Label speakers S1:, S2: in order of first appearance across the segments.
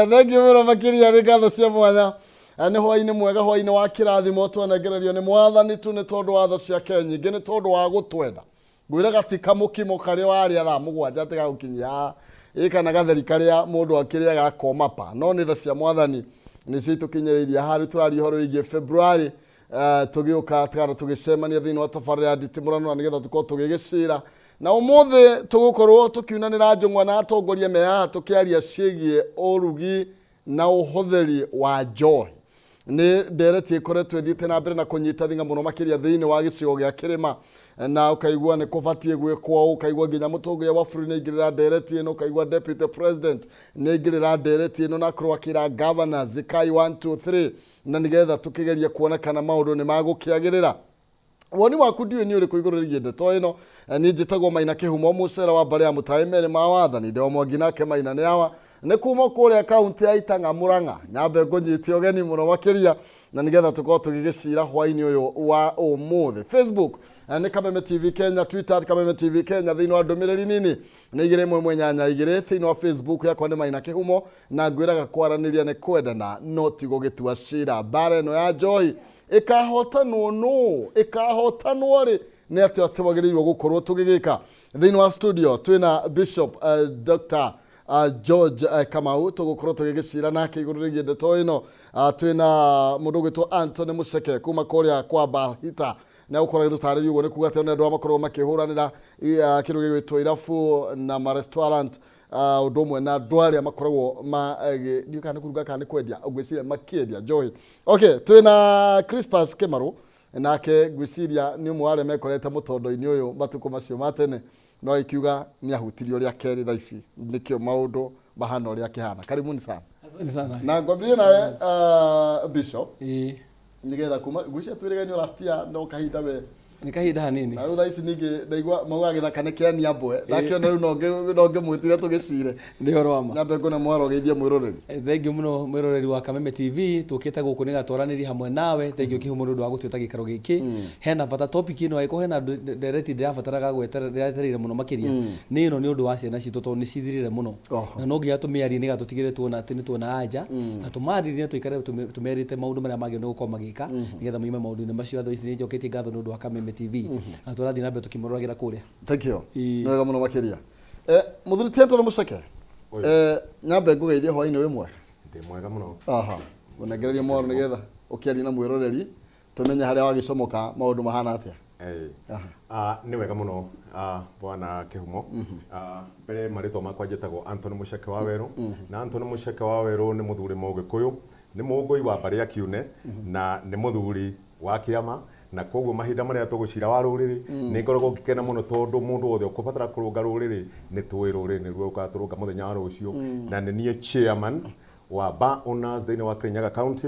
S1: Thank you muno makiria ni ngatho cia mwanya. Nĩ hwainĩ mwega hwainĩ wa kĩrathimo twanegererio nĩ mwathani tu nĩ tondũ wa tho cia Kenya nyingĩ nĩ tondũ wa gũtwenda. Ngwĩra gatika mũkimo karĩa warĩa thaa mũgwanja atĩ gagũkinyia kana gatheri karĩa mũndũ akĩrĩaga komapa no nĩ tha cia mwathani nĩcio itũkinyĩrĩirie harĩ tũraria ũhoro wĩgiĩ February tũgĩũka tũgara tũgĩcemania thĩinĩ wa tabarĩra ya Nditimurano na nĩgetha tũkorwo tũgĩgĩcira na ũmũthĩ tũgũkorwo tũkiunanĩra njũng'wa na atongoria me haha tũkĩaria ciĩgiĩ ũrugi na ũhũthĩri wa njohi. Nĩ ndereti ĩkoretwo ĩthiĩte na mbere na kũnyita thing'a mũno makĩria thĩinĩ wa gĩcigo gĩa Kirima na ũkaigua nĩ kũbatiĩ gwĩkwo ũkaigua nginya mũtongoria wa bũrũri nĩ aingĩrĩra ndereti ĩno ũkaigua deputy president nĩ aingĩrĩra ndereti ĩno na kũrũakĩra governors Zikai 1 2 3 na nĩgetha tũkĩgeria kuona kana maũndũ nĩ magũkĩagĩrĩra. Woni waku ndiũĩ nĩ ũrĩkũ igũrũ rĩgiĩ ndeto ĩno. Niĩ njĩtagwo Maina Kĩhumo mũcera wa mbarĩ ya Mũtaĩ Merĩ ma wathani ndĩ o Mwangi nake Maina nĩ awa nĩ kuma kũrĩa kaunti ya Itang'a Mũrang'a nyambe ngũnyĩtie ũgeni mũno makĩria na nĩgetha tũkorwo tũgĩgĩcira hwainĩ ũyũ wa ũmũthĩ. Facebook nĩ Kameme TV Kenya, Twitter Kameme TV Kenya thĩinĩ wa ndũmĩrĩri nini nĩ 2182 thĩinĩ wa Facebook yakwa nĩ Maina Kĩhumo na ngwĩraga kwaranĩria nĩ kwendana no ti gũgĩtua cira. Mbaara ĩno ya njohi ĩkahotanwo rĩ nĩ atĩ twagĩrĩirwo gũkorwo tũgĩgĩka. Thĩinĩ wa studio twĩna Bishop Dr. George Kamau tũgũkorwo tũgĩgĩcira nake igũrũ rĩgiĩ ndeto ĩno. Twĩna mũndũ ũgwĩtwo Anthony Mũceke kuma kũrĩa kwa Bahita na gũkorwo gĩtũtarĩria ũguo nĩ kuga atĩ andũ makorwo makĩhũranĩra kĩndũ gĩgwĩtwo irabu na ma restaurant ũndũ ũmwe na andũ arĩa makoragwo ndiũ kana nĩ kũruga kana nĩ kwendia ngwĩciria makĩendia njohi. Okay, twĩna Crispus Kĩmarũ nake ngwĩciria nĩ ũmwe wa arĩa mekorete mũtondo-inĩ ũyũ matukũ macio ma tene no ikiuga nĩ ahutirio rĩa kerĩ thaa ici nĩkĩo maũndũ mahana ũrĩa kĩhana. Karibuni sana. Na ngwambĩrĩrie nawe Bishop nĩgetha kuma ngwĩciria twĩrĩganio last year no kahinda we
S2: nĩ kahinda hanini
S1: na thaa ici ningĩ ndaigua mauga gĩthaka nĩ kĩania mbwe ndakiona rĩu no ngĩmwĩtire tũgĩcire
S2: nĩ ũhoro wa ma
S1: na mbere ngona mwaro geithie mwĩroreri.
S2: Thengiũ mũno mwĩroreri wa Kameme TV tũkĩte gũkũ nĩ gatwaranĩri hamwe nawe. Thengiũ Kĩhumo nĩ ũndũ wa gũtuĩta gĩikaro gĩkĩ hena bata topic ĩno agĩkorwo hena ndereti ndĩrabataraga gwetereire mũno makĩria nĩ ĩno nĩ ũndũ wa ciana citũ tondũ nĩ cithirire mũno na no nginya tũmĩarie nĩgetha tũtigĩre tuona atĩ nĩ tuona anja na tũmarĩrie tũikare tũmerĩte maũndũ marĩa mangĩ nĩ gũkorwo magĩka nĩgetha muime maũndũ-inĩ macio thaici nĩ njokĩtie ngatho nĩ ũndũ wa Kameme TV na tũrathiĩ na mbere tũkĩmũroragĩra kũrĩa.
S1: Thank you. Nĩ wega mũno makĩria. Mũthuri Tiento Mũceke nyambe ngũgeithie hwainĩ wĩ mwega.
S3: Ndĩ mwega mũno.
S1: Aha ũnengererie mwaro nĩgetha ũkĩaria na mwĩroreri tũmenye harĩa wagĩcomoka maũndũ mahana atĩa.
S3: Nĩ wega mũno bwana Kĩhumo. Mbere marĩtwa makwa njĩtagwo Anthony Mũceke wa Werũ na Anthony Mũceke wa Werũ nĩ mũthuri Mũgĩkũyũ nĩ mũngũi wa mbarĩ ya Kiune na nĩ mũthuri wa kĩama na koguo mahinda marĩa tũgũcira wa rũrĩrĩ nĩ ngoragwo ngĩkena mũno tondũ mũndũ wothe ũkũbatara kũrũnga rũrĩrĩ nĩ tũĩ rũrĩrĩ nĩruo ũgatũrũnga mũthenya wa rũciũ na nĩ niĩ chairman wa bar owners thĩinĩ wa Kirinyaga County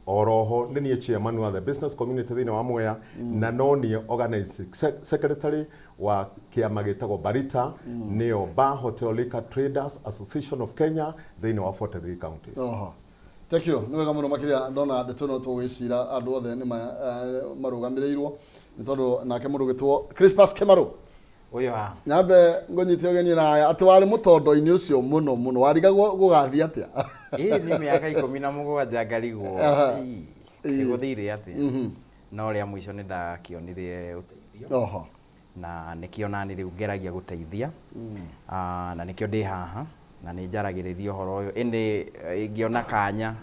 S3: oroho nĩ niĩ chairman wa the business community thĩinĩ wa Mwea na no niĩ organizing secretary wa kĩama gĩtagwo Barita nĩyo Bar Hotel Liquor Traders Association of Kenya thĩinĩ wa 43 counties.
S1: Thank you. Nĩ wega mũno makĩria ndona ndeto ĩno tũgĩcira andũ othe nĩ marũgamĩrĩirwo nĩ tondũ nake mũndũ ũgĩtwo Crispus Kĩmarũ
S4: ũyũ ha
S1: nyambe ngũnyite ũgeni na atĩ warĩ mũtondo-inĩ ũcio mũno warigagwo gũgathiĩ atĩa.
S4: Nĩ mĩaka 17 ngarigwo gũthire atĩa no rĩa mũico nĩ ndakĩonirie ũteithio na nĩkĩona rĩu ngeragia gũteithia na nĩkĩo ndĩ haha na nĩ njaragĩrĩria ũhoro ũyũ ĩndĩ ingĩona kanya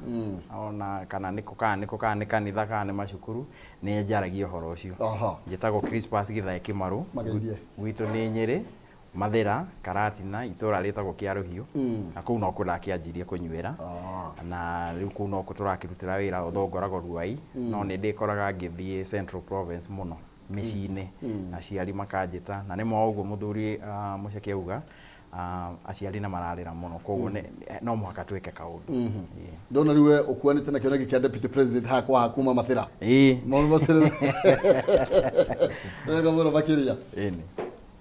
S4: ona kana nĩ kanitha kana nĩ macukuru nĩ njaragia ũhoro ũcio. Njĩtagwo Crispus Gĩthae Kĩmarũ gwitũ nĩ Nyĩrĩ Mathĩra Karatina itũra rĩtagwo Kĩarũhiũ na kũu no kũ ndakĩanjirie kũnyuĩra na rĩu kũu no kũ tũrakĩrutĩra wĩra ũthongoragwo Ruai no nĩ ndĩkoraga ngĩthiĩ Central Province mũno mĩciĩ-inĩ aciari makanjĩta na nĩ ũguo mũthuri Mũceke auga aciari na mararĩra mũno koguo no mũhaka twĩke kaũndũ.
S1: Ndona rĩu ũkuanĩte na kĩoneki kĩa deputy president hakwa kuma Mathĩra maũndũ macio wega mũno makĩria.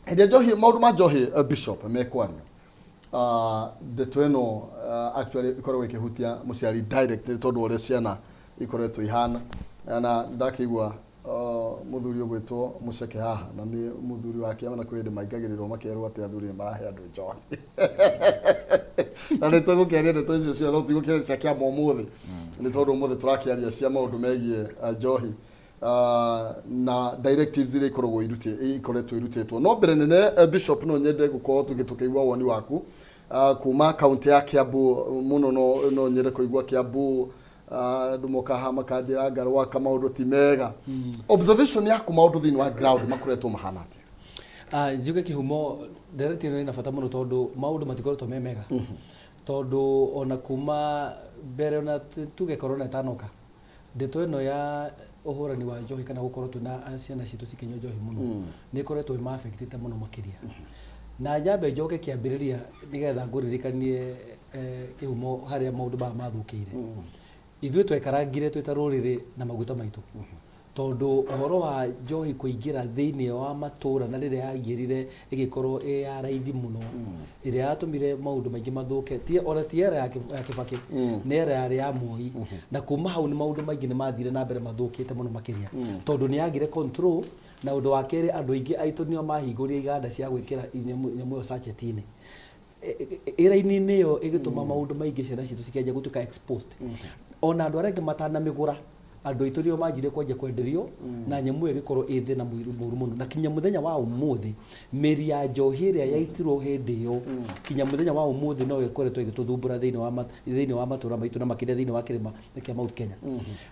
S1: Hĩndĩ njohi maũndũ ma njohi Bishop mekwario ndeto ĩno actually ikoragwo ikĩhutia mũciari direct tondũ ũrĩa ciana ikoretwo ihana na ndakĩigua muthuri ogwetwo Mũceke haha na ni muthuri wake ona kwende maingagĩrĩrwo makerwo atĩ athuri marahe andũ njohi na nä tå gå kä aria ndeto icio ciothe tigå kä aria cia kä ama å må thä nä tondå å må thä tå rakä aria cia maå ndå megiä njohi na directives iria ikoretwo irutä no mbere nene bishop no nyende gå korwo tå kä igua woni waku kuma kaunti ya Kiambu muno no nyende kå igua Kiambu andå moka ha makanjä ra ngarwa ka maå ndå ti mega observation yaku maå ndå thä inä wa ground makoretwo mahana atä
S2: njuge kihumo ndereti ĩno ĩna bata mũno tondũ maũndũ matikoretwo me mega tondũ ona kuma mbere ona tuge corona ĩtanoka ndeto ĩno ya ũhũrani wa njohi kana gũkorwo twĩna ciana citũ cikĩnyua njohi mũno nĩ ĩkoretwo ĩma-affectĩte mũno makĩria na njambe njoke kĩambĩrĩria nĩgetha ngũririkanie kĩhumo harĩa maũndũ maya mathũkĩire ithuĩ twekarangire twĩ ta rũrĩrĩ na maguta maitũ tondu uhoro wa njohi kuingira thiini wa matura na riria yaingirire igikorwo ĩ ya raithi muno iria yatumire maundu maingi mathuke ona ti era ya Kibaki ni era ya Moi na kuma hau ni maundu maingi ni mathire na mbere mathukite muno makiria tondu ni yagire control na undu wa keri andu aingi aitu nio mahingũria iganda cia gwikira nyamu yo sachet-ini ira-ini niyo igituma maundu maingi ciana citu cikenja gutuka exposed ona andu arĩa matanamigura andå aitå rio manjire kwenja kwenderio na nyamu ĩgĩkorwo ĩ thĩna mũru mũno na kinya mũthenya wa ũmũthĩ mĩri ya njohi ĩrĩa yaitirwo hĩndĩ ĩyo kinya mũthenya wa ũmũthĩ no ĩkoretwo ĩgĩtũthumbũra thĩinĩ wa matũra maitũ na makĩria thĩinĩ wa kĩrĩma kĩa Mount Kenya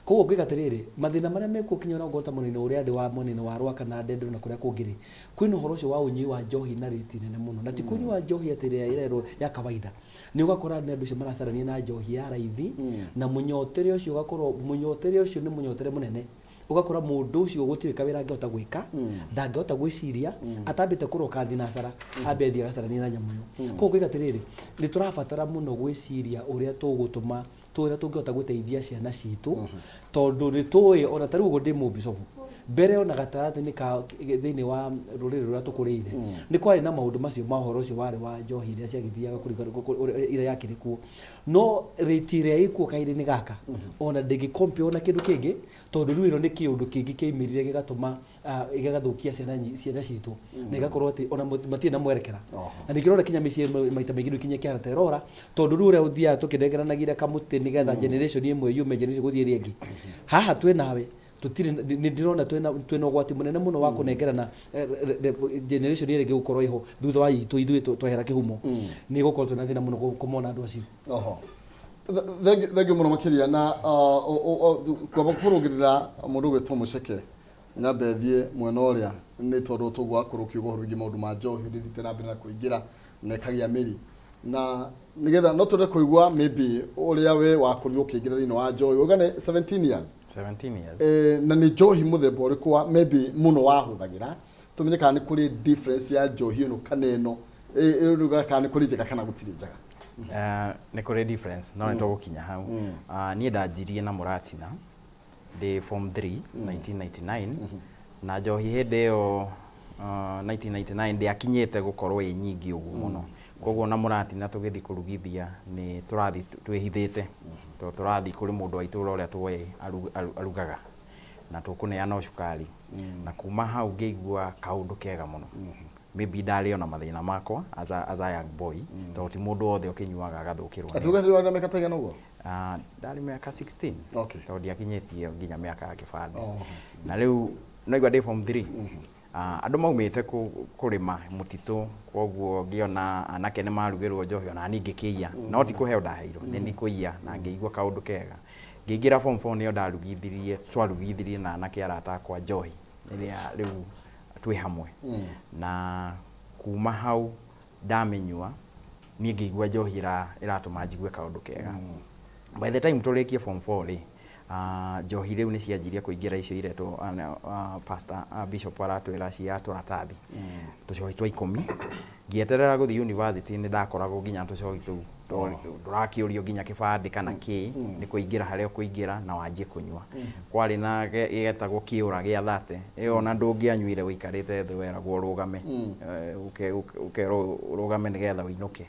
S2: koguo ngĩga atĩrĩrĩ mathĩna marĩa mekuo kinya onagorwo ta mwena ũrĩa ndĩ wa mwena wa Rwaka na Ndendero na kũrĩa kũngĩ kwĩna ũhoro ũcio wa ũnyui wa njohi na rĩti nene mũno na ti kũnyua njohi atĩ ĩrĩa ĩrerwo ya kawaida nĩ ũgakora nĩ andũ acio maracarania na njohi ya raithi na mũnyotere ũcio ũgakorwo mũnyotere ũcio nĩ mũnyotere mũnene ugakora mundu ucio gutirĩ kawĩra angĩhota gwĩka ndangĩhota gwĩciria atambĩte kũroka thinacara ambe thia gacarania na nyamu ĩyo koguo ngĩga atĩrĩrĩ nĩ tũrabatara mũno gwĩciria ũrĩa tũgũtũma tũrĩa tũngĩhota gũteithia ciana citũ tondũ nĩ tũĩ ona tarĩu ũguo ndĩ mũbicobu mbere ona gatagatĩ-inĩ ka thĩinĩ wa rũrĩrĩ rũrĩa tũkũrĩire nĩ kwarĩ na maũndũ macio ma ũhoro ũcio warĩ wa njohi iria ciagĩthiaga iria yakĩrĩ kuo no rĩti ĩrĩa ĩkuo kahinda-inĩ gaka ona ndĩngĩ-compare ona kĩndũ kĩngĩ tondũ rĩu ĩno nĩ kĩũndũ kĩngĩ kĩaumĩrire gĩgatũma gĩgathũkia ciana citũ na igakorwo atĩ ona matirĩ na mwerekera na nĩkĩrora kinya mĩciĩ maita maingĩ nĩ kinya kĩarata ĩrora tondũ rĩu ũrĩa ũthiaga tũkĩnengeranagĩra kamũtĩ nĩgetha generation ĩmwe yume generation gũthiĩ ĩrĩa ĩngĩ haha twĩ nawe tutire ndirona twena ũgwati mũnene mũno wa kũnengerana generation ĩrĩa ĩngĩ gũkorwo iho thutha wa ithuĩ twehera kĩhumo nĩ gũkorwo twĩna thĩna mũno kũmona andũ acio
S1: thengio mũno makĩria na kwamba kũrũgĩrĩra mũndũ gwĩtwo Mũceke nyambe thiĩ mwena ũrĩa nĩ tondũ tũgwakorwo kiugo ũhoro wĩgiĩ maũndũ ma njohi ũthiĩte na mbere na kũingĩra na ĩkagĩa mĩri na nigetha no twende kũigua maybe ũrĩa we wakorirwo ũkĩingĩra thĩinĩ wa njohi ũgane 17 years na nĩ njohi mũthemba ũrĩkũ wa maybe mũno wahũthagĩra tũmenye kana nĩ kũrĩ difference ya njohi ĩno kana ĩno kana nĩ kũrĩ njega kana gũtirĩ njega
S4: nĩ kũrĩ difference no nĩ tũgũkinya hau niĩ ndanjirie na mũratina ndĩ form 3 1999 na njohi hĩndĩ ĩyo 1999 ndĩakinyĩte gũkorwo ĩ nyingĩ ũguo mũno koguo na mũratina tũgĩthiĩ kũrugithia nĩ tũrathiĩ twĩhithĩte tũrathiĩ kũrĩ mũndũ wa itũũra ũrĩa tũĩ arugaga na tũkũneana cukari na kuma hau ngĩigua kaũndũ kega mũno maybe ndarĩ ona mathĩna makwa as a young boy tondũ ti mũndũ wothe ũkĩnyuaga agathũkĩrwo
S1: atũgatĩrwo mĩaka ta igana ũguo
S4: ndarĩ mĩaka 16 tondũ ndiakinyĩtie nginya mĩaka ya kĩbandĩ na rĩu naigua ndĩ form 3 andũ maumĩte kũrĩma mũtitũ koguo ngĩona anake nĩ marugĩrwo njohi ona niĩ ngĩkĩiya no ti kũheo ndaheirwo nĩ niĩ kũiya na ngĩigua kaũndũ kega ngĩingĩra form 4 nĩyo twarugithirie na anake arata akwa njohi ĩrĩa rĩu twĩ hamwe na kuma hau ndamĩnyua niĩ ngĩigua njohi ĩratũma njigue kaũndũ kega by the time tũrĩkie form 4 rĩ njohi rĩu nĩ cianjirie kũingĩra icio iretwo pastor bishop aratwĩra cia tũratathi tũcohi twa 10 ngĩeterera gũthiĩ university nĩ ndakoragwo nginya tũcohi tũu ndũrakĩũrio nginya kĩbandĩ kana kĩ nĩ kũingĩra harĩa ũkũingĩra na wanjie kũnyua kwarĩ na gĩgetagwo kĩũra gĩa thate ĩyo ona ndũngĩanyuire ũikarĩte thĩ weragwo ũrũgame ũkerwo ũrũgame nĩgetha ũinũke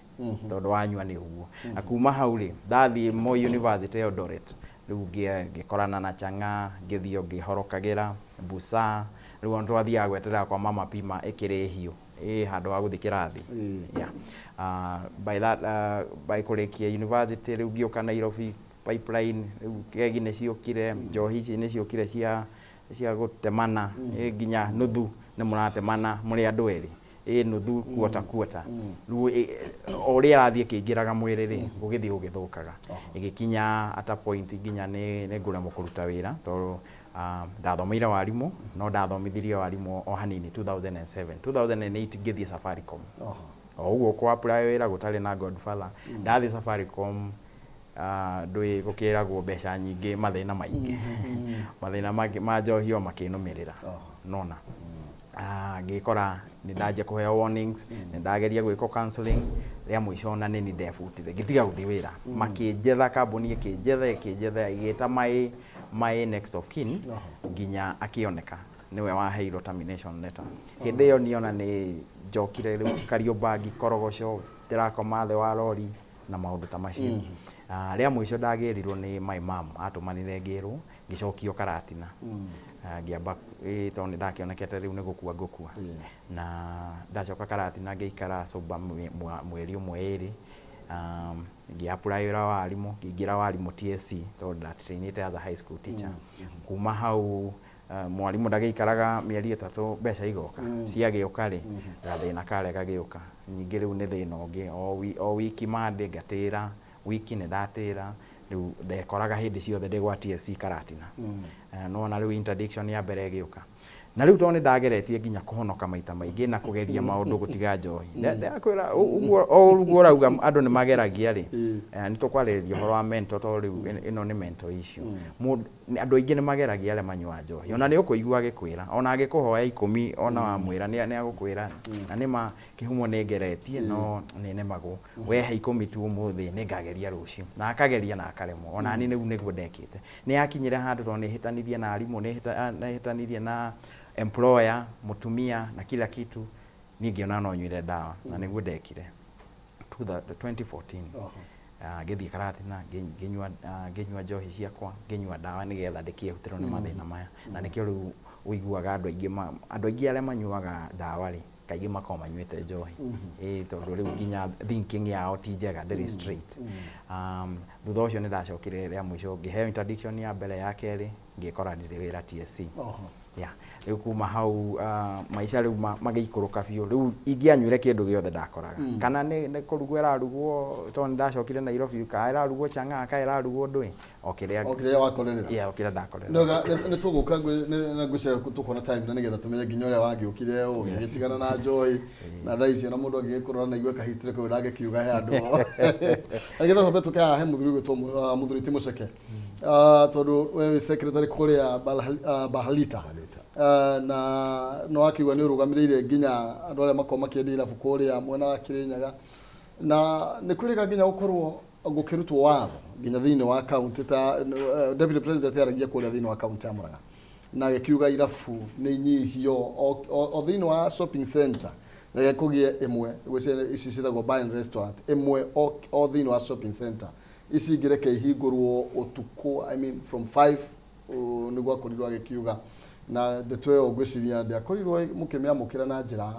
S4: tondũ wanyua nĩ ũguo na kuma hau rĩ ndathiĩ Moi University Eldoret rĩu ngĩkorana na Chang'a ngĩthiĩ ngĩhorokagĩra Busa rĩu ona twathiaga gweterera kwa mama Pima ĩkĩrĩ hiũ handå wa gå thiä kä rathi by kå rä kia university rä u ngä å ka Nairobi pipeline rä u kegi nä ciå kire njohi ici nä ciå kire cia gå temana nginya nuthu nä må ratemana må rä andå erä nuthu kuota rä u o rä arathiä kä ingä raga mwä rä rä gå gä thiä gå gä thå kaga ä gä kinya ata point nginya nä ngå remwo kå ruta wä ra tondå ndathomeire warimå no ndathomithirie warimå o hanini 2007 2008 ngä thiä Safaricom o uguo kwa apply wä ra gå tarä na godfather ndathiä Safaricom ndwä gå kä ragwo mbeca nyingä mathä na maingä mathä na ma njohi o makä nå mä rä ra nona ngä kora nä ndanjia kå heo warnings nä ndageria gwä ko counseling rä a må ico na nä ni ndebutire ngä tiga gå thiä wä ra makä njetha kambuni kä njetha igä ta my next of kin nginya akioneka niwe waheirwo termination letter hĩndĩ ĩyo niona nĩ njokire rĩu Kariũmba ngĩkorogoco ndĩrakoma thĩ wa rori na maũndũ ta macio rĩa mũico ndagĩrirwo nĩ my mom atũmanire ngĩrwo ngĩcokio Karatina ngĩamba tondũ nĩ ndakĩonekete rĩu nĩ gũkua na ndacoka Karatina ngĩikara soba mweri ũmwe ĩrĩ ngĩ-apply wĩra wa warimũ ngĩingĩra warimũ TSC tondũ ndatrainĩte as a high school teacher kuma hau mwarimũ ndagĩikaraga mĩeri ĩtatũ mbeca igoka ciagĩũka rĩ gathĩna karĩa gagĩũka ningĩ rĩu nĩ thĩna ũngĩ o wiki Monday ngatĩra wiki nĩ ndatĩra rĩu ndekoraga hĩndĩ ciothe ndĩ gwa TSC Karatina no na rĩu interdiction ya mbere ĩgĩũka na rĩu tondũ nĩ ndageretie nginya kũhonoka maita maingĩ na kũgeria maũndũ gũtiga njohi ndakwĩra o ũguo ũrauga andũ nĩ mageragia rĩ nĩ tũkwarĩrĩria ũhoro wa mental tondũ rĩu ĩno nĩ mental issue andũ aingĩ nĩ mageragia arĩa manyua njohi ona nĩ ũkũigua agĩkwĩra ona angĩkũhoya 10 ona wamwĩra nĩ agũkwĩra na nĩma kĩhumo nĩ ngeretie no nĩ nemagwo wehe 10 tu ũmũthĩ nĩ ngageria rũciũ na akageria na akaremwo ona niĩ nĩguo ndekĩte nĩ yakinyire handũ tondũ nĩ hĩtanithie na arimũ nĩ hĩtanithie na employer mutumia na kila kitu ningiona no nyuire dawa na niguo ndekire 2014 ngĩthiĩ Karatina ngĩnyua njohi ciakwa ngĩnyua dawa nĩgetha ndĩkĩehutirwo nĩ mathĩna maya na nĩkĩo rĩu ũiguaga andũ aingĩ arĩa manyuaga dawa rĩ kaingĩ makoragwo manyuĩte njohi tondũ rĩu nginya thinking yao ti njega ndĩrĩ straight thutha ũcio nĩ ndacokire rĩa mũico ngĩheo interdiction ya mbere ya kerĩ ngĩkora ndĩrĩ wĩra TSC rĩu kuma hau maica rĩu magĩikũrũka biũ rĩu ingĩanyuire kĩndũ gĩothe ndakoraga kana nĩ kũrugwo ĩrarugwo tondũ nĩ ndacokire Nairobi ka ĩrarugwo Chang'aa ka ĩrarugwo ndũĩ o kĩrĩa wakorera o kĩrĩa ndakorera
S1: nĩ tũgũka na ngwĩciria tũkona time na nĩgetha tũmenye nginya ũrĩa wangĩũkire ũgĩtigana na njohi na thaa ici na mũndũ angĩgĩkorwo na igue ka history kau ndangĩkiuga he andũ nĩgetha twambe tũkaya he mũthuri gwĩtwo mũthuri Nditimũrano tondũ we secretary kũrĩa Bahalita na no akiuga nĩ ũrũgamĩrĩire nginya andũ arĩa makorwo makĩendia irabu kũrĩa mwena wa Kĩrĩnyaga na nĩ kwĩrĩga nginya gũkorwo gũkĩrutwo watho nginya thĩinĩ wa county ta deputy president yaragia kũrĩa thĩinĩ wa county ya Murang'a na gĩkiuga irabu nĩ nyihio o thĩinĩ wa shopping center na gĩkũgie ĩmwe ici ciĩtagwo bar and restaurant ĩmwe o thĩinĩ wa shopping center ici ingĩreke ihingũrwo ũtukũ I mean from 5 nĩguo akorirwo agĩkiuga na ndeto ĩyo ngwĩciria ndĩakorirwo mũkĩmĩamũkĩra na njĩra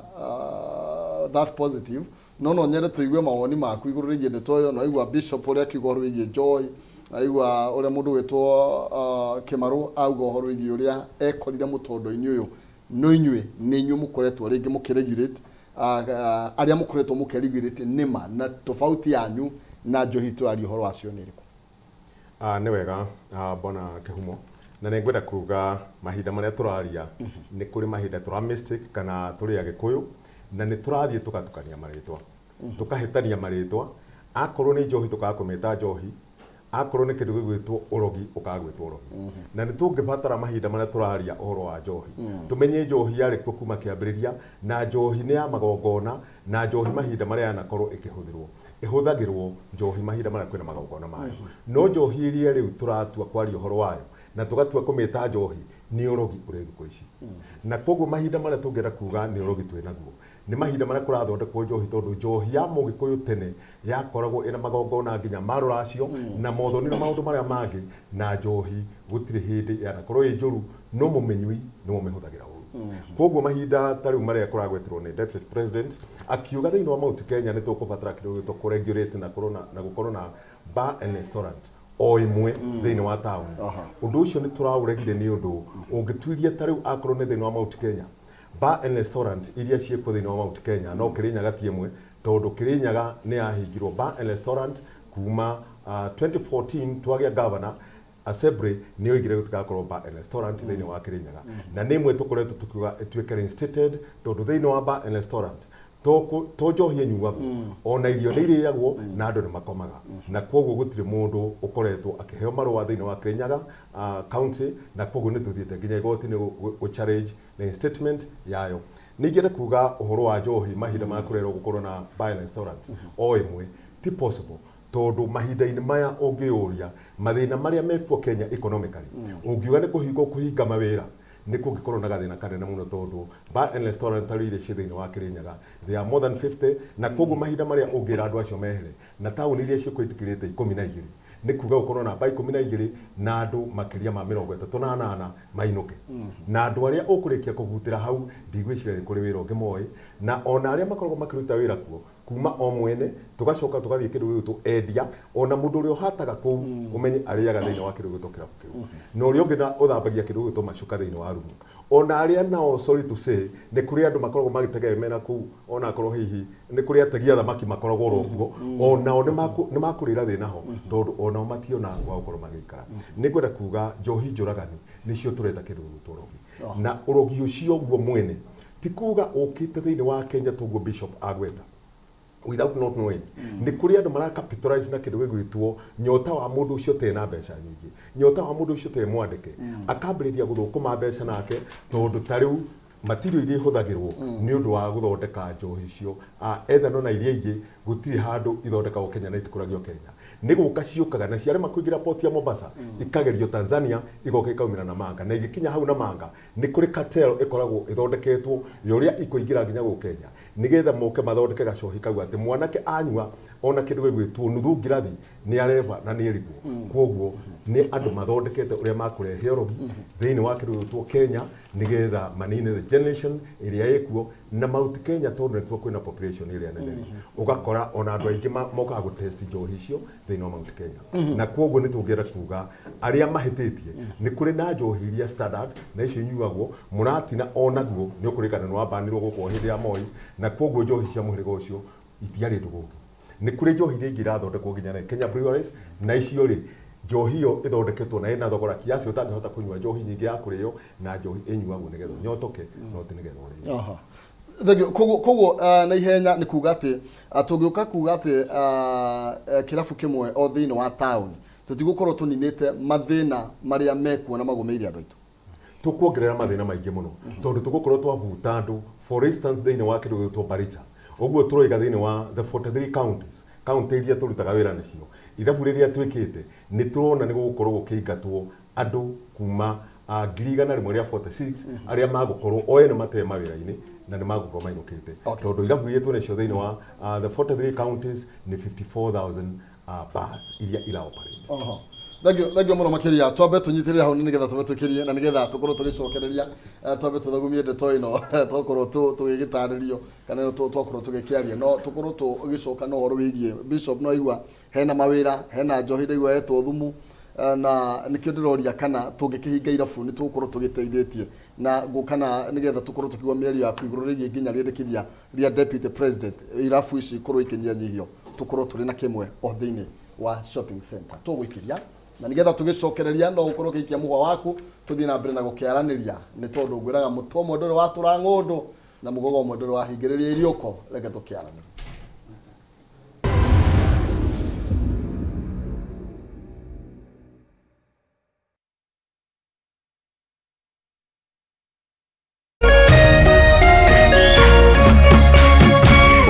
S1: that positive no nyende tũigue mawoni maku igũrũ rĩgiĩ ndeto ĩyo no aigua bishop ũrĩa akiuga ũhoro wĩgiĩ njohi aigua ũrĩa mũndũ wĩtwo Kĩmarũ auga ũhoro wĩgiĩ ũrĩa ekorire mũtondo-inĩ ũyũ no inyuĩ nĩ inyuĩ mũkoretwo rĩngĩ mũkĩregulate arĩa mũkoretwo mũkĩregulate nĩma na tofauti yanyu na njohi tũraria ũhoro wacio nĩ ĩrĩkũ
S3: nĩ wega bona Kĩhumo na nĩ ngwenda kuga mahinda marĩa tũraria nĩ kũrĩ mahinda tũra mistake kana tũrĩ Agĩkũyũ na nĩ tũrathiĩ tũgatukania marĩtwa tũkahĩtania marĩtwa akorwo nĩ njohi tũkakũmĩta njohi akorwo nĩ kĩndũ gĩgwĩtwo ũrogi ũkagwĩtwo ũrogi na nĩ tũngĩbatara mahinda marĩa tũraria ũhoro wa njohi tũmenye njohi yarĩ kuo kuma kĩambĩrĩria na njohi nĩ ya magongona na njohi mahinda marĩa yanakorwo ĩhũthagĩrwo njohi mahinda marĩa kwĩna magongona mayo no njohi iria rĩu tũratua kwaria ũhoro wayo na tũgatua kũmĩta njohi nĩ ũrogi ũrĩ thikũ ici na koguo mahinda marĩa tũngĩenda kuga nĩ ũrogi twĩnaguo nĩ mahinda marĩa kũrathondekwo njohi tondũ njohi ya Mũgĩkũyũ tene yakoragwo ĩna magongona nginya ma rũracio na mothoni na maũndũ marĩa mangĩ na njohi gũtirĩ hĩndĩ yanakorwo ĩ njũru no mũmenyui nĩ mũmĩhũthagĩra ũru koguo mahinda tari maria kuragwetirwo ni deputy president akiuga thiini wa Mount Kenya ni tukubatara kindu to regulate na gukorwo na bar and restaurant o imwe thiini wa town undu ucio ni turaũregire ni undu ungituiria tari akorwo ni thiini wa Mount Kenya bar and restaurant iria ciekwo thiini wa Mount Kenya no Kirinyaga ti imwe tondu Kirinyaga ni yahingirwo bar and restaurant kuma 2014 twagia governor Assembly niyo igire gutagakorwo bar and restaurant thiini wa Kirinyaga na nimwe tukoretwo tukiuga etwike reinstated tondu thiini wa bar and restaurant to njohi enyuagwo ona irio ni iriagwo na andu ni makomaga na koguo gutire mundu ukoretwo akiheo marua thiini wa Kirinyaga county na koguo ni tuthiete nginya igoti-ini gu challenge na statement yayo ningire kuga uhoro wa njohi mahinda ma kurerwo gukorwo na bar and restaurant o imwe ti possible tondu mahinda-ini maya ungiuria mathina maria mekuo Kenya economically ungiuga ni kuhinga mawira ni kungikorwo na gathina kanene muno tondu bar and restaurant tarire cithi-ini wa Kirinyaga they are more than 50 na koguo mahinda maria ungira andu acio mehere na tauni iria cikwĩtĩkĩrĩte 12 ni kuga ukorwo na bai 12 na andu makiria ma 38 mainuke na andu aria ukurikia kugutira hau ndigwiciria ni kuri wira ungi moi na ona aria makoragwo makiruta wira kuo kuma o mwene tugacoka tugathie kindu gitu endia ona mundu uria hataga ku umenye ariaga thiini wa kindu gitu kirabu kiu no uria ungi na uthambagia kindu gitu macuka thiini wa rumu ona aria nao sorry to say ni kuri andu makoragwo magitega mena ku ona akorwo hihi ni kuri ategia thamaki makoragwo roguo ona ni makurira thina ho tondu ona mationa wa gukorwo magikara ni ngwenda kuga njohi njuragani nicio tureta kindu gitu rogi na urogi ucio guo mwene ti kuga ukite thiini wa Kenya toguo bishop agweta without not knowing ni kuri andu mara capitalize na kindu gigwitwo nyota wa mundu ucio tena mbeca nyingi nyota wa mundu ucio te mwandike akambiriria guthukuma mbeca nake tondu tariu material iria ihuthagirwo ni undu wa guthondeka njohi cio etha no na iria ingi gutiri handu ithondekagwo Kenya na itikuragio Kenya ni guka ciukaga na ciarema kuingira port ya Mombasa ikagerio Tanzania igoka ikaumira na manga na igikinya hau na manga ni kuri cartel ikoragwo ithondeketwo yoria ikuingira nginya go Kenya nigetha moke mathondeke gacohi kau ati mwanake anyua ona kindu gigwitwo nuthu ngirathi ni areva na ni erigwo koguo ni andu mathondekete uria makurehe orogi thiini wa kindu gigwitwo Kenya nigetha manine the generation iria ikuo na Mount Kenya tondu nituo kwina population iria nene ugakora ona andu aingi moka gu test njohi cio thiini wa Mount Kenya na koguo nitungiera kuga aria mahititie ni kuri na njohi iria standard na icio inyuagwo muratina onaguo ni ukurikana ni wabanirwo guko hindi ya Moi na koguo njohi cia muhirigo ucio itiari ndugu ni kuri njohi iria ingi irathondekwo nginya na Kenya breweries na icio ri njohi yo ithondeketwo na ina thogora kiasi utangihota kunywa njohi nyingi ya kuriyo na njohi enyuagwo nigetha nyotoke no ti nigetha uri
S1: koguo na ihenya ni kuga ati tungiuka kuga ati kirabu kimwe o thiini wa town tutigukorwo tuninite mathina maria mekuo na magumeire andu aitu
S3: tukuongerera mathina maingi muno tondu tugukorwo twahuta andu for instance thiini wa kindu gitwo Mbaara oguo turoiga thiini wa the 43 counties county iria turutaga wira nacio ithabu riria twikite ni turona ni gukorwo gukiingatwo andu kuma 146 aria magukorwo oene matee mawira-ini na ni magukorwo mainukite tondu ithabu iria twina cio thiini wa the 43 counties ni 54,000 bars iria ira operate
S1: Thagio muno makiria twambe tunyitirira hau nigetha twambe tukirie na nigetha tukorwo tugicokereria twambe tuthagumie ndeto ino tukorwo tugigitaririo kana tukorwo tugikiaria no tukorwo tugicoka no horo wigie bishop no igwa hena mawira hena njohi igwa etwo thumu na nikio ndiroria kana tungikihinga irabu ni tukorwo tugiteithĩtie na gukana nigetha tukorwo tukigwa mĩario ya igũrũ rĩgiĩ nginya rĩendekithia ria deputy president irabu ici ikorwo ikinyanyihio tukorwo turi na kimwe o thĩinĩ wa shopping center tugwikiria na nigetha tugicokereria no ukorwo kikia muhwa waku tuthii na mbere na gukiaraniria ni tondu ngwiraga muto mwendoro wa tura ng'undu na mugogo mwendoro wa hingiriria iriuko reke tukiaraniria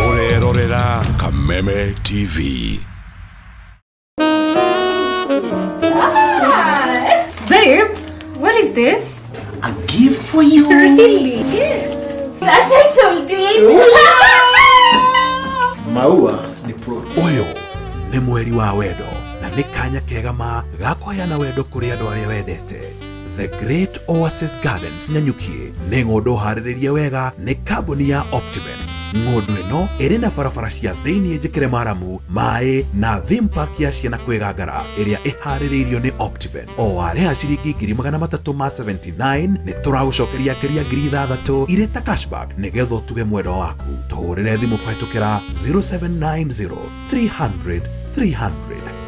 S5: Orerorera Kameme TV.
S6: Babe, what is this?
S7: A gift for you.
S6: Really? Yes. As I told you.
S7: Maua ni proti.
S5: Uyu ni mweri wa wendo na ni kanya kega ma gakoheana wendo kuri andu aria wendete The Great Oasis Gardens Nyanyukie nĩ ng'ũndũ harĩrĩrie wega nĩ kambuni ya Optiven. Ng'ũndũ ĩno ĩrĩ na barabara cia thĩinĩ njĩkĩre maramu, maĩ na theme park ya ciana kwĩgangara ĩrĩa ĩharĩrĩirio nĩ Optiven. O warĩha ciringi 379 nĩ tũragũcokeria ngeria 6,000 irĩ ta cashback nĩgetha ũtuge mwendwa waku. Tũhũrĩre thimũ kũhetũkĩra 0790 300 300.